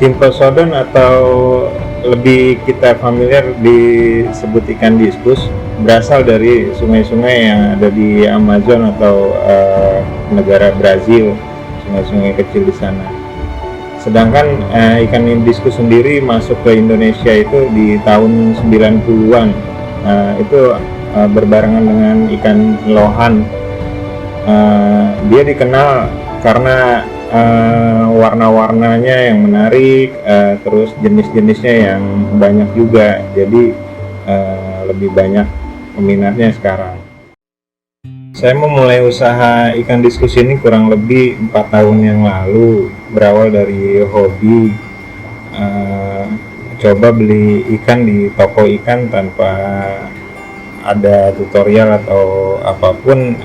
Simple sodon atau lebih kita familiar disebut ikan diskus berasal dari sungai-sungai yang ada di Amazon atau negara Brazil, sungai-sungai kecil di sana. Sedangkan ikan diskus sendiri masuk ke Indonesia itu di tahun 90-an. Itu berbarengan dengan ikan lohan. Dia dikenal karena warna-warnanya yang menarik, terus jenis-jenisnya yang banyak juga, jadi lebih banyak peminatnya sekarang. Saya memulai usaha ikan diskus ini kurang lebih 4 tahun yang lalu, berawal dari hobi, coba beli ikan di toko ikan tanpa ada tutorial atau apapun,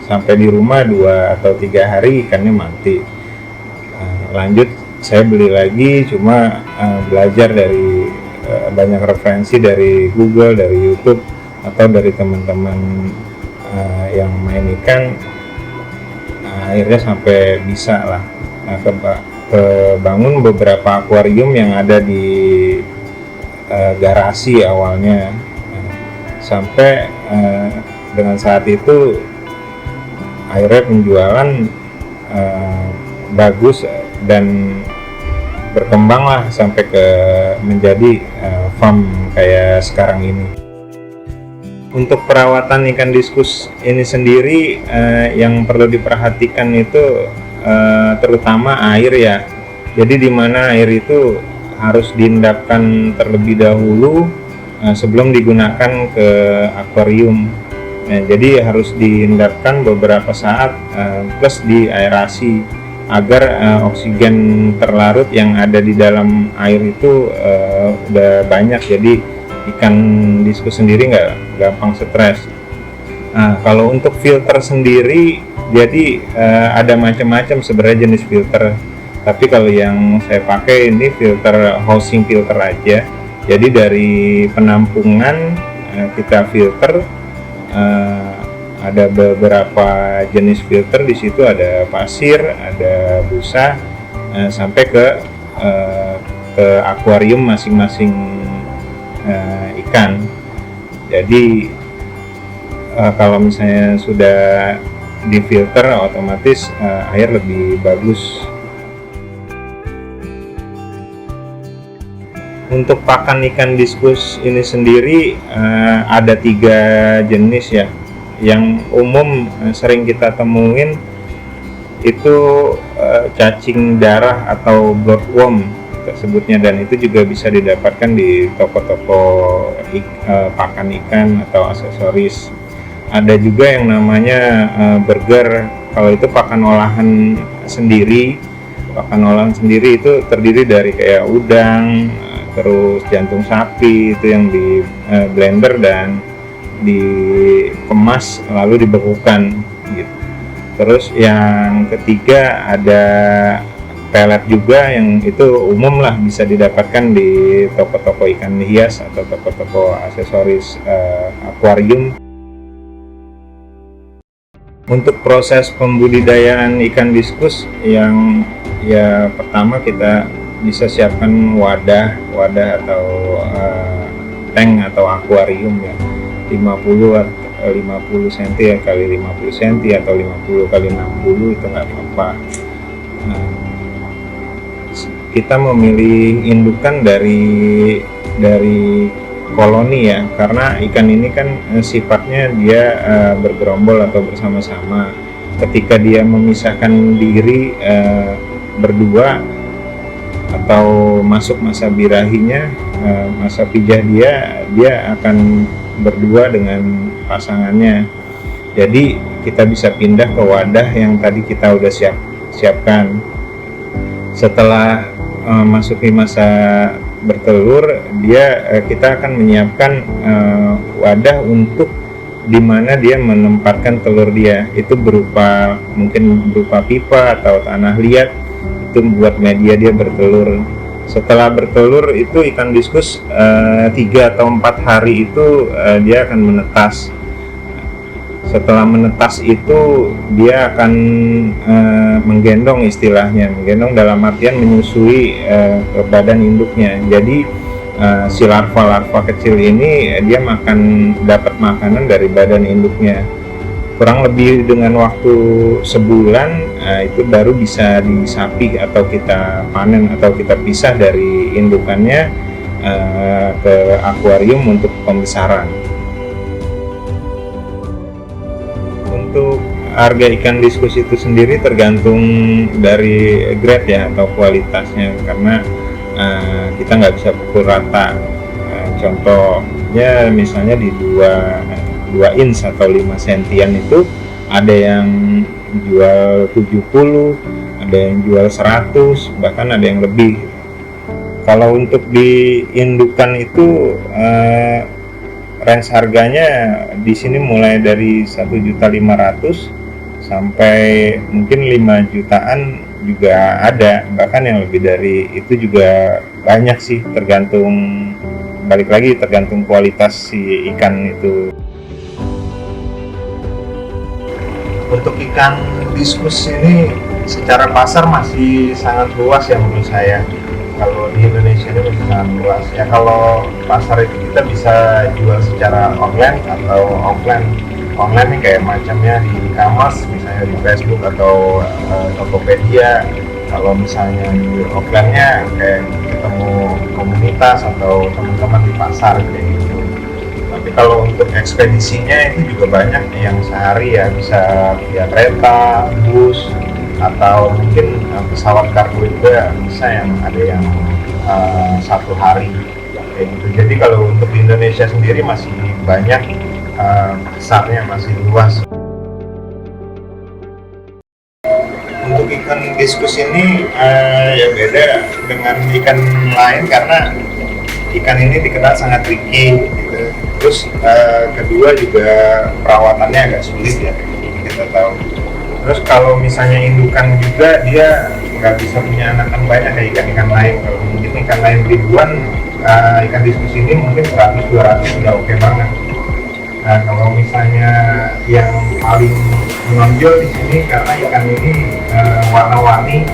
sampai di rumah 2 atau 3 hari ikannya mati. Lanjut saya beli lagi, cuma belajar dari banyak referensi dari Google, dari YouTube, atau dari teman-teman yang main ikan. Akhirnya sampai bisa lah kebangun beberapa akuarium yang ada di garasi awalnya, sampai dengan saat itu akhirnya penjualan bagus dan berkembang lah sampai ke menjadi farm kayak sekarang ini. Untuk perawatan ikan diskus ini sendiri yang perlu diperhatikan itu terutama air ya. Jadi di mana air itu harus diendapkan terlebih dahulu sebelum digunakan ke akuarium. Jadi harus diendapkan beberapa saat plus diaerasi agar oksigen terlarut yang ada di dalam air itu udah banyak, jadi ikan diskus sendiri nggak gampang stres. Kalau untuk filter sendiri, jadi ada macam-macam sebenarnya jenis filter, tapi kalau yang saya pakai ini filter housing filter aja. Jadi dari penampungan kita filter, ada beberapa jenis filter di situ, ada pasir, ada busa, sampai ke akuarium masing-masing ikan. Jadi kalau misalnya sudah difilter, otomatis air lebih bagus. Untuk pakan ikan diskus ini sendiri ada 3 jenis ya. Yang umum sering kita temuin itu cacing darah atau bloodworm tersebutnya, dan itu juga bisa didapatkan di toko-toko pakan ikan atau aksesoris. Ada juga yang namanya burger. Kalau itu pakan olahan sendiri. Pakan olahan sendiri itu terdiri dari kayak udang, terus jantung sapi itu yang di blender dan dikemas lalu dibekukan gitu. Terus yang ketiga ada pelet juga, yang itu umum lah, bisa didapatkan di toko-toko ikan hias atau toko-toko aksesoris akuarium. Untuk proses pembudidayaan ikan diskus, yang ya pertama kita bisa siapkan wadah atau tank atau akuarium ya, 50 cm ya kali 50 cm atau 50 kali 60 itu nggak apa-apa. Kita memilih indukan dari koloni ya, karena ikan ini kan sifatnya dia bergerombol atau bersama-sama. Ketika dia memisahkan diri berdua atau masuk masa birahinya, masa pijah dia akan berdua dengan pasangannya. Jadi kita bisa pindah ke wadah yang tadi kita udah siapkan. Setelah masuki masa bertelur, kita akan menyiapkan wadah untuk dimana dia menempatkan telur dia. Itu mungkin berupa pipa atau tanah liat, itu buat media dia bertelur. Setelah bertelur itu ikan diskus 3 atau 4 hari itu dia akan menetas. Setelah menetas itu dia akan menggendong, istilahnya menggendong dalam artian menyusui ke badan induknya. Jadi si larva-larva kecil ini dia dapat makanan dari badan induknya. Kurang lebih dengan waktu sebulan itu baru bisa disapi atau kita panen atau kita pisah dari indukannya ke akuarium untuk pembesaran. Untuk harga ikan diskus itu sendiri tergantung dari grade ya atau kualitasnya, karena kita nggak bisa pukul rata. Contohnya misalnya di 2 inch atau 5 sentian itu ada yang jual 70, ada yang jual 100, bahkan ada yang lebih. Kalau untuk di indukan itu range harganya di sini mulai dari 1.500.000 sampai mungkin 5 jutaan juga ada, bahkan yang lebih dari itu juga banyak sih, balik lagi tergantung kualitas si ikan itu. Untuk ikan diskus ini secara pasar masih sangat luas ya menurut saya. Kalau di Indonesia ini masih sangat luas ya. Kalau pasar itu kita bisa jual secara online atau offline. Online nih kayak macamnya di e-commerce, misalnya di Facebook atau Tokopedia. Kalau misalnya di offline-nya kayak ketemu komunitas atau teman-teman di pasar kayak gitu. Tapi kalau untuk ekspedisinya itu juga banyak yang sehari ya, bisa via kereta, bus, atau mungkin pesawat kargo juga bisa, yang ada yang 1 hari kayak gitu. Jadi kalau untuk di Indonesia sendiri masih banyak, pasarnya masih luas. Untuk ikan diskus ini ya beda dengan ikan lain karena ikan ini dikenal sangat tricky gitu. Terus kedua juga perawatannya agak sulit ya, kita tahu. Terus kalau misalnya indukan juga dia nggak bisa punya anakan banyak kayak ikan-ikan lain. Kalau mungkin ikan lain ribuan, ikan diskus ini mungkin 100-200 sudah oke banget. Nah, kalau misalnya yang paling menonjol di sini karena ikan ini warna-warni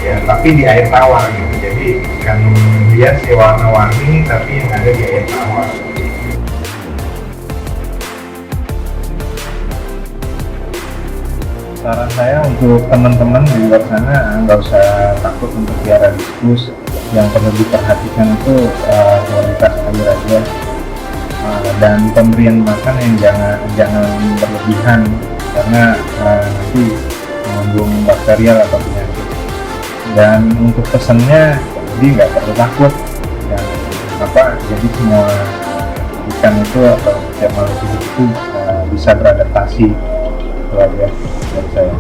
ya, tapi di air tawar gitu. Jadi ikan hias ya warna-warni tapi yang ada di air tawar. Saran saya untuk teman-teman di luar sana nggak usah takut untuk piara diskus. Yang perlu diperhatikan itu kualitas air aja, dan pemberian makan yang jangan berlebihan karena nanti mengandung bakterial atau penyakit. Dan untuk pesannya jadi nggak perlu takut, dan jadi semua ikan itu atau setiap makhluk hidup itu bisa beradaptasi. Itu aja dari saya.